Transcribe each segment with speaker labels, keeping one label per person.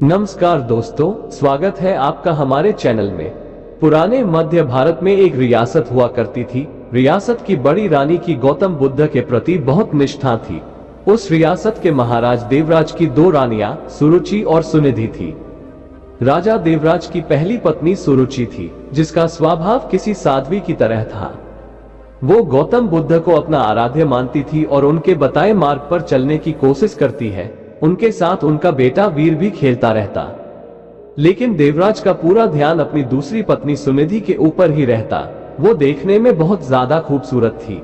Speaker 1: नमस्कार दोस्तों, स्वागत है आपका हमारे चैनल में। पुराने मध्य भारत में एक रियासत हुआ करती थी। रियासत की बड़ी रानी की गौतम बुद्ध के प्रति बहुत निष्ठा थी। उस रियासत के महाराज देवराज की दो रानियां सुरुचि और सुनिधि थी। राजा देवराज की पहली पत्नी सुरुचि थी, जिसका स्वभाव किसी साध्वी की तरह था। वो गौतम बुद्ध को अपना आराध्य मानती थी और उनके बताए मार्ग पर चलने की कोशिश करती है। उनके साथ उनका बेटा वीर भी खेलता रहता, लेकिन देवराज का पूरा ध्यान अपनी दूसरी पत्नी सुनिधि के ऊपर ही रहता। वो देखने में बहुत ज्यादा खूबसूरत थी।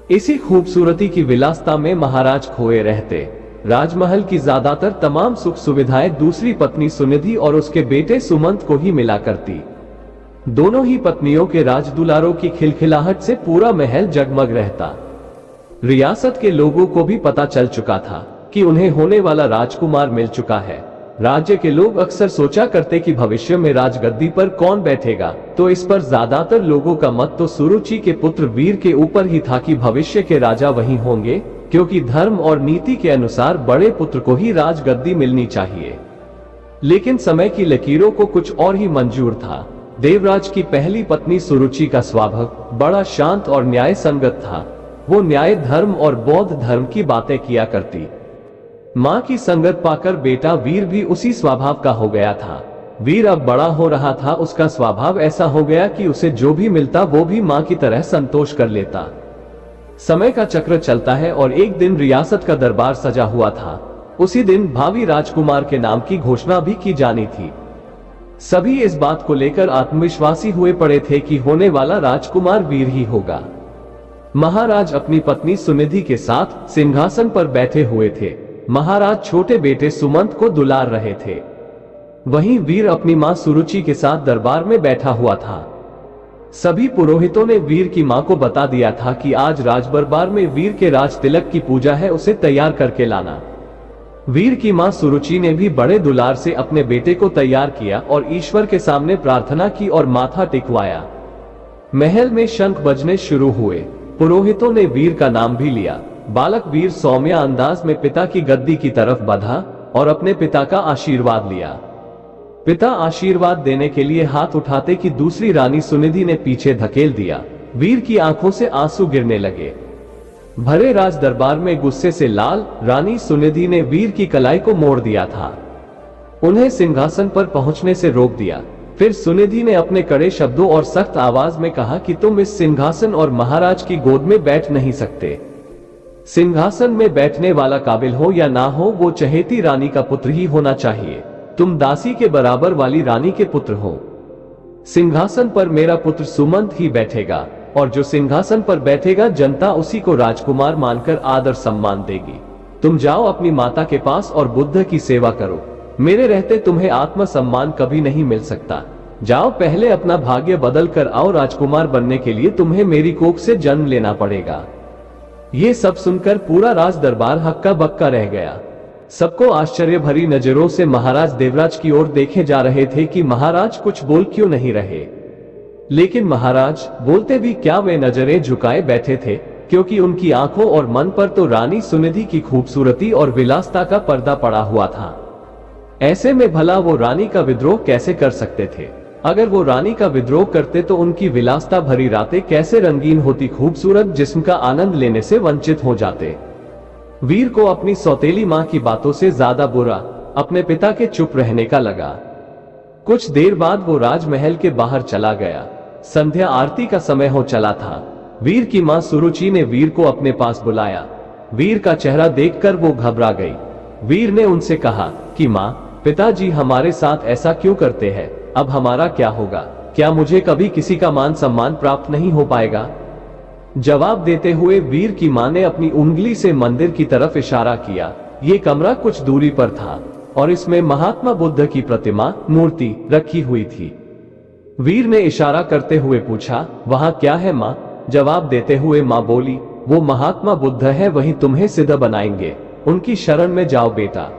Speaker 1: इसी खूबसूरती की विलासता में महाराज खोए रहते। राजमहल की ज्यादातर तमाम सुख सुविधाएं दूसरी पत्नी सुनिधि और उसके बेटे सुमंत को ही मिला करती। दोनों ही पत्नियों के राजदुलारों की खिलखिलाहट से पूरा महल जगमग रहता। रियासत के लोगों को भी पता चल चुका था कि उन्हें होने वाला राजकुमार मिल चुका है। राज्य के लोग अक्सर सोचा करते कि भविष्य में राजगद्दी पर कौन बैठेगा, तो इस पर ज्यादातर लोगों का मत तो सुरुचि के पुत्र वीर के ऊपर ही था कि भविष्य के राजा वही होंगे, क्योंकि धर्म और नीति के अनुसार बड़े पुत्र को ही राजगद्दी मिलनी चाहिए। लेकिन समय की लकीरों को कुछ और ही मंजूर था। देवराज की पहली पत्नी सुरुचि का स्वभाव बड़ा शांत और न्याय संगत था। वो न्याय, धर्म और बौद्ध धर्म की बातें किया करती। माँ की संगत पाकर बेटा वीर भी उसी स्वभाव का हो गया था। वीर अब बड़ा हो रहा था। उसका स्वभाव ऐसा हो गया कि उसे जो भी मिलता वो भी माँ की तरह संतोष कर लेता। समय का चक्र चलता है और एक दिन रियासत का दरबार सजा हुआ था। उसी दिन भावी राजकुमार के नाम की घोषणा भी की जानी थी। सभी इस बात को लेकर आत्मविश्वासी हुए पड़े थे कि होने वाला राजकुमार वीर ही होगा। महाराज अपनी पत्नी सुनिधि के साथ सिंहासन पर बैठे हुए थे। महाराज छोटे बेटे सुमंत को दुलार रहे थे। वहीं वीर अपनी मां सुरुचि के साथ दरबार में बैठा हुआ था। सभी पुरोहितों ने वीर की मां को बता दिया था कि आज राजदरबार में वीर के राज तिलक की पूजा है, उसे तैयार करके लाना। वीर की मां सुरुचि ने भी बड़े दुलार से अपने बेटे को तैयार किया और ईश्वर के सामने प्रार्थना की और माथा टिकवाया। महल में शंख बजने शुरू हुए। पुरोहितों ने वीर का नाम भी लिया। बालक वीर सौम्य अंदाज में पिता की गद्दी की तरफ बढ़ा और अपने पिता का आशीर्वाद लिया। पिता आशीर्वाद देने के लिए हाथ उठाते कि दूसरी रानी सुनिधि ने पीछे धकेल दिया। वीर की आंखों से आंसू गिरने लगे। भरे राज दरबार में गुस्से से लाल रानी सुनिधि ने वीर की कलाई को मोड़ दिया था। उन्हें सिंहासन पर पहुंचने से रोक दिया। फिर सुनिधि ने अपने कड़े शब्दों और सख्त आवाज में कहा कि तुम इस सिंहासन और महाराज की गोद में बैठ नहीं सकते। सिंहासन में बैठने वाला काबिल हो या ना हो, वो चहेती रानी का पुत्र ही होना चाहिए। तुम दासी के बराबर वाली रानी के पुत्र हो। सिंहासन पर मेरा पुत्र सुमंत ही बैठेगा और जो सिंहासन पर बैठेगा जनता उसी को राजकुमार मानकर आदर सम्मान देगी। तुम जाओ अपनी माता के पास और बुद्ध की सेवा करो। मेरे रहते तुम्हें आत्म सम्मान कभी नहीं मिल सकता। जाओ, पहले अपना भाग्य बदल कर आओ। राजकुमार बनने के लिए तुम्हें मेरी कोख से जन्म लेना पड़ेगा। ये सब सुनकर पूरा राज दरबार हक्का बक्का रह गया। सबको आश्चर्य भरी नजरों से महाराज देवराज की ओर देखे जा रहे थे कि महाराज कुछ बोल क्यों नहीं रहे। लेकिन महाराज बोलते भी क्या, वे नजरें झुकाए बैठे थे, क्योंकि उनकी आंखों और मन पर तो रानी सुनिधि की खूबसूरती और विलासता का पर्दा पड़ा हुआ था। ऐसे में भला वो रानी का विद्रोह कैसे कर सकते थे? अगर वो रानी का विद्रोह करते तो उनकी विलासता भरी रातें कैसे रंगीन होती, खूबसूरत जिस्म का आनंद लेने से वंचित हो जाते। वीर को अपनी सौतेली मां की बातों से ज्यादा बुरा अपने पिता के चुप रहने का लगा। कुछ देर बाद वो राजमहल के बाहर चला गया। संध्या आरती का समय हो चला था। वीर की मां सुरुचि ने वीर को अपने पास बुलाया। वीर का चेहरा देखकर वो घबरा गई। वीर ने उनसे कहा कि मां, पिताजी हमारे साथ ऐसा क्यों करते हैं? अब हमारा क्या होगा? क्या मुझे कभी किसी का मान सम्मान प्राप्त नहीं हो पाएगा? जवाब देते हुए वीर की मां ने अपनी उंगली से मंदिर की तरफ इशारा किया। ये कमरा कुछ दूरी पर था और इसमें महात्मा बुद्ध की प्रतिमा मूर्ति रखी हुई थी। वीर ने इशारा करते हुए पूछा, वहां क्या है मां? जवाब देते हुए मां बोली, वो महात्मा बुद्ध है, वही तुम्हें सिद्ध बनाएंगे। उनकी शरण में जाओ बेटा।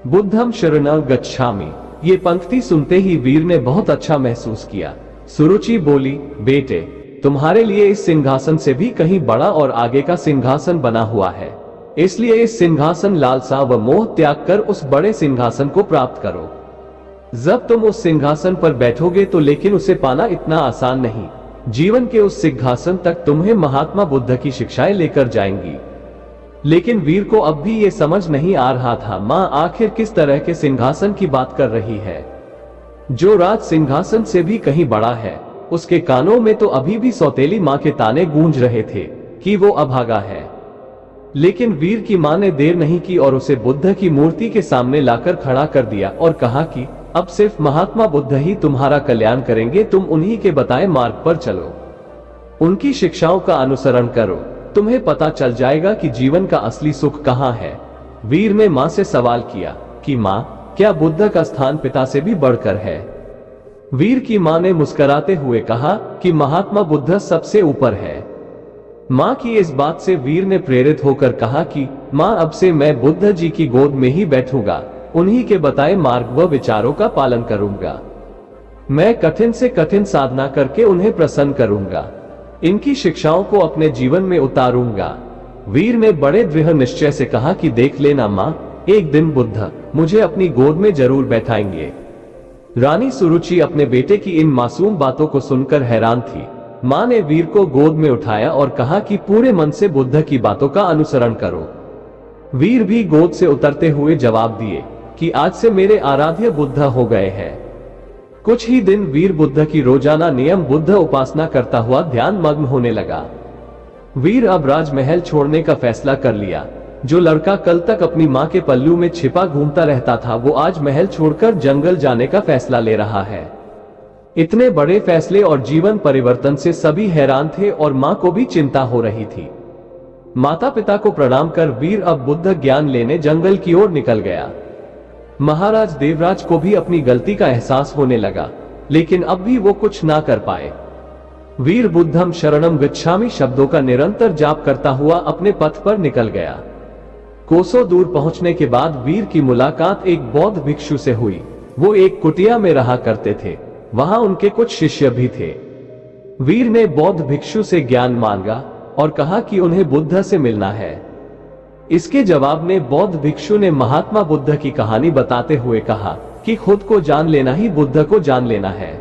Speaker 1: बुद्धम शरणं गच्छामि। ये पंक्ति सुनते ही वीर ने बहुत अच्छा महसूस किया। सुरुचि बोली, बेटे, तुम्हारे लिए इस सिंहासन से भी कहीं बड़ा और आगे का सिंहासन बना हुआ है। इसलिए इस सिंहासन लालसा व मोह त्याग कर उस बड़े सिंहासन को प्राप्त करो। जब तुम उस सिंहासन पर बैठोगे तो लेकिन उसे पाना इतना आसान नहीं। जीवन के उस सिंहासन तक तुम्हें महात्मा बुद्ध की शिक्षाएं लेकर जाएंगी। लेकिन वीर को अब भी ये समझ नहीं आ रहा था माँ आखिर किस तरह के सिंहासन की बात कर रही है, जो राज सिंहासन से भी कहीं बड़ा है। उसके कानों में तो अभी भी सौतेली माँ के ताने गूंज रहे थे कि वो अभागा है। लेकिन वीर की माँ ने देर नहीं की और उसे बुद्ध की मूर्ति के सामने लाकर खड़ा कर दिया और कहा कि अब सिर्फ महात्मा बुद्ध ही तुम्हारा कल्याण करेंगे, तुम उन्हीं के बताए मार्ग पर चलो, उनकी शिक्षाओं का अनुसरण करो, तुम्हें पता चल जाएगा कि जीवन का असली सुख कहाँ है। वीर ने माँ से सवाल किया कि माँ, क्या बुद्ध का स्थान पिता से भी बढ़कर है? वीर की माँ ने मुस्कुराते हुए कहा कि महात्मा बुद्ध सबसे ऊपर है। माँ की इस बात से वीर ने प्रेरित होकर कहा कि माँ, अब से मैं बुद्ध जी की गोद में ही बैठूंगा, उन्हीं के बताए मार्ग व विचारों का पालन करूंगा। मैं कठिन से कठिन साधना करके उन्हें प्रसन्न करूंगा, इनकी शिक्षाओं को अपने जीवन में उतारूंगा। वीर ने बड़े दृढ़ निश्चय से कहा कि देख लेना माँ, एक दिन बुद्ध मुझे अपनी गोद में जरूर बैठाएंगे। रानी सुरुचि अपने बेटे की इन मासूम बातों को सुनकर हैरान थी। माँ ने वीर को गोद में उठाया और कहा कि पूरे मन से बुद्ध की बातों का अनुसरण करो। वीर भी गोद से उतरते हुए जवाब दिए कि आज से मेरे आराध्य बुद्ध हो गए हैं। कुछ ही दिन वीर बुद्ध की रोजाना नियम बुद्ध उपासना करता हुआ ध्यान मग्न होने लगा। वीर अब राजमहल छोड़ने का फैसला कर लिया। जो लड़का कल तक अपनी माँ के पल्लू में छिपा घूमता रहता था, वो आज महल छोड़कर जंगल जाने का फैसला ले रहा है। इतने बड़े फैसले और जीवन परिवर्तन से सभी हैरान थे और माँ को भी चिंता हो रही थी। माता पिता को प्रणाम कर वीर अब बुद्ध ज्ञान लेने जंगल की ओर निकल गया। महाराज देवराज को भी अपनी गलती का एहसास होने लगा, लेकिन अब भी वो कुछ ना कर पाए। वीर बुद्धम शरणम गच्छामि शब्दों का निरंतर जाप करता हुआ अपने पथ पर निकल गया। कोसों दूर पहुंचने के बाद वीर की मुलाकात एक बौद्ध भिक्षु से हुई। वो एक कुटिया में रहा करते थे, वहां उनके कुछ शिष्य भी थे। वीर ने बौद्ध भिक्षु से ज्ञान मांगा और कहा कि उन्हें बुद्ध से मिलना है। इसके जवाब में बौद्ध भिक्षु ने महात्मा बुद्ध की कहानी बताते हुए कहा कि खुद को जान लेना ही बुद्ध को जान लेना है।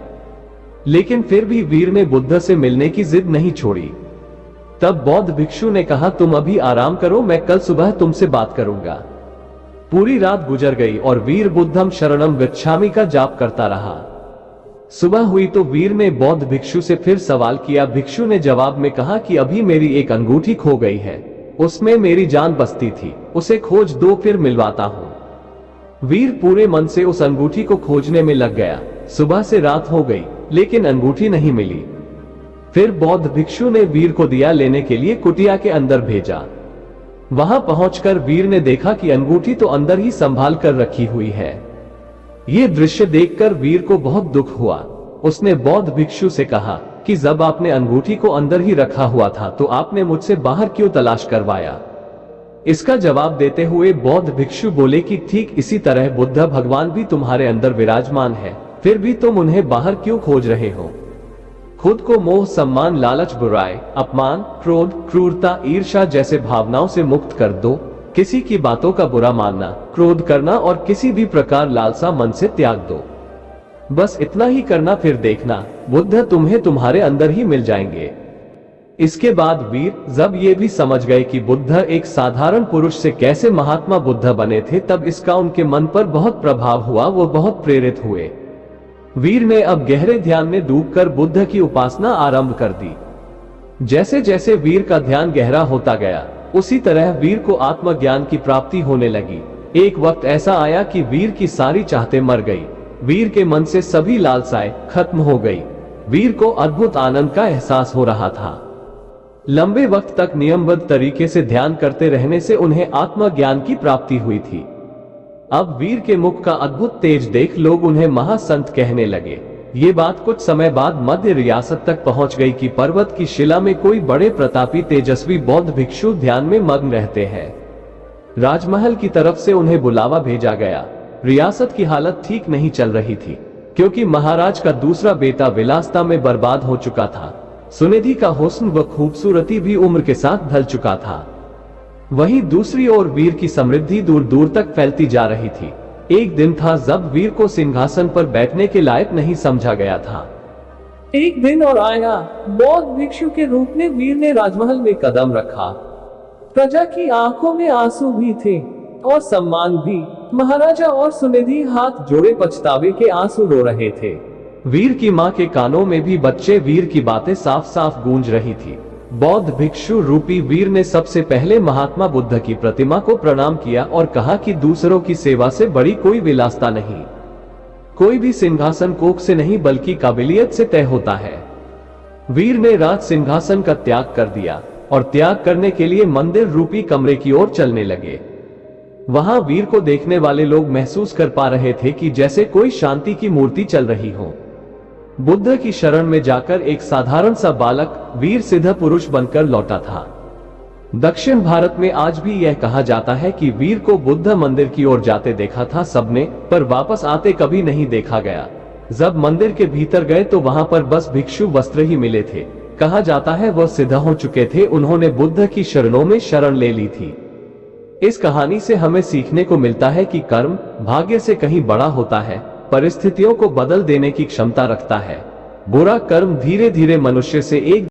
Speaker 1: लेकिन फिर भी वीर ने बुद्ध से मिलने की जिद नहीं छोड़ी। तब बौद्ध भिक्षु ने कहा, तुम अभी आराम करो, मैं कल सुबह तुमसे बात करूंगा। पूरी रात गुजर गई और वीर बुद्धम शरणम गच्छामि का जाप करता रहा। सुबह हुई तो वीर ने बौद्ध भिक्षु से फिर सवाल किया। भिक्षु ने जवाब में कहा कि अभी मेरी एक अंगूठी खो गई है, उसमें मेरी जान बसती थी, उसे खोज दो, फिर मिलवाता हूं। वीर पूरे मन से उस अंगूठी को खोजने में लग गया। सुबह से रात हो गई, लेकिन अंगूठी नहीं मिली। फिर बौद्ध भिक्षु ने वीर को दिया लेने के लिए कुटिया के अंदर भेजा। वहां पहुंचकर वीर ने देखा कि अंगूठी तो अंदर ही संभाल कर रखी हुई है। ये दृश्य देखकर वीर को बहुत दुख हुआ। उसने बौद्ध भिक्षु से कहा कि जब आपने अंगूठी को अंदर ही रखा हुआ था तो आपने मुझसे बाहर क्यों तलाश करवाया? इसका जवाब देते हुए बौद्ध भिक्षु बोले कि ठीक इसी तरह बुद्ध भगवान भी तुम्हारे अंदर विराजमान है, फिर भी तुम उन्हें बाहर क्यों खोज रहे हो? खुद को मोह, सम्मान, लालच, बुराई, अपमान, क्रोध, क्रूरता, ईर्ष्या जैसे भावनाओं से मुक्त कर दो। किसी की बातों का बुरा मानना, क्रोध करना और किसी भी प्रकार लालसा मन से त्याग दो। बस इतना ही करना, फिर देखना बुद्ध तुम्हें तुम्हारे अंदर ही मिल जाएंगे। इसके बाद वीर जब ये भी समझ गए कि बुद्ध एक साधारण पुरुष से कैसे महात्मा बुद्ध बने थे, तब इसका उनके मन पर बहुत प्रभाव हुआ। वो बहुत प्रेरित हुए। वीर ने अब गहरे ध्यान में डूबकर बुद्ध की उपासना आरंभ कर दी। जैसे जैसे वीर का ध्यान गहरा होता गया, उसी तरह वीर को आत्मज्ञान की प्राप्ति होने लगी। एक वक्त ऐसा आया कि वीर की सारी चाहतें मर गई। वीर के मन से सभी लालसाएं खत्म हो गई। वीर को अद्भुत आनंद का एहसास हो रहा था। लंबे वक्त तक नियमबद्ध तरीके से ध्यान करते रहने से उन्हें आत्मज्ञान की प्राप्ति हुई थी। अब वीर के मुख का अद्भुत तेज देख लोग उन्हें महासंत कहने लगे। ये बात कुछ समय बाद मध्य रियासत तक पहुंच गई कि पर्वत की शिला में कोई बड़े प्रतापी तेजस्वी बौद्ध भिक्षु ध्यान में मग्न रहते हैं। राजमहल की तरफ से उन्हें बुलावा भेजा गया। रियासत की हालत ठीक नहीं चल रही थी, क्योंकि महाराज का दूसरा बेटा विलासिता में बर्बाद हो चुका था। सुनिधि का हुस्न व खूबसूरती भी उम्र के साथ ढल चुका था। वहीं दूसरी ओर वीर की समृद्धि दूर दूर तक फैलती जा रही थी। एक दिन था जब वीर को सिंहासन पर बैठने के लायक नहीं समझा गया था। एक दिन और आया, बौद्ध भिक्षु के रूप में वीर ने राजमहल में कदम रखा। प्रजा की आंखों में आंसू भी थे और सम्मान भी। महाराजा और सुनिधि हाथ जोड़े पछतावे के आंसू रो रहे थे। वीर की मां के कानों में भी बच्चे वीर की बातें साफ साफ गूंज रही थी। बौद्ध भिक्षु रूपी वीर ने सबसे पहले महात्मा बुद्ध की प्रतिमा को प्रणाम किया और कहा कि दूसरों की सेवा से बड़ी कोई विलासिता नहीं। कोई भी सिंहासन कोख से नहीं बल्कि काबिलियत से तय होता है। वीर ने राज सिंहासन का त्याग कर दिया और त्याग करने के लिए मंदिर रूपी कमरे की ओर चलने लगे। वहां वीर को देखने वाले लोग महसूस कर पा रहे थे कि जैसे कोई शांति की मूर्ति चल रही हो। बुद्ध की शरण में जाकर एक साधारण सा बालक वीर सिद्ध पुरुष बनकर लौटा था। दक्षिण भारत में आज भी यह कहा जाता है कि वीर को बुद्ध मंदिर की ओर जाते देखा था सबने, पर वापस आते कभी नहीं देखा गया। जब मंदिर के भीतर गए तो वहां पर बस भिक्षु वस्त्र ही मिले थे। कहा जाता है वह सिद्ध हो चुके थे, उन्होंने बुद्ध की शरणों में शरण ले ली थी। इस कहानी से हमें सीखने को मिलता है कि कर्म भाग्य से कहीं बड़ा होता है, परिस्थितियों को बदल देने की क्षमता रखता है। बुरा कर्म धीरे धीरे मनुष्य से एक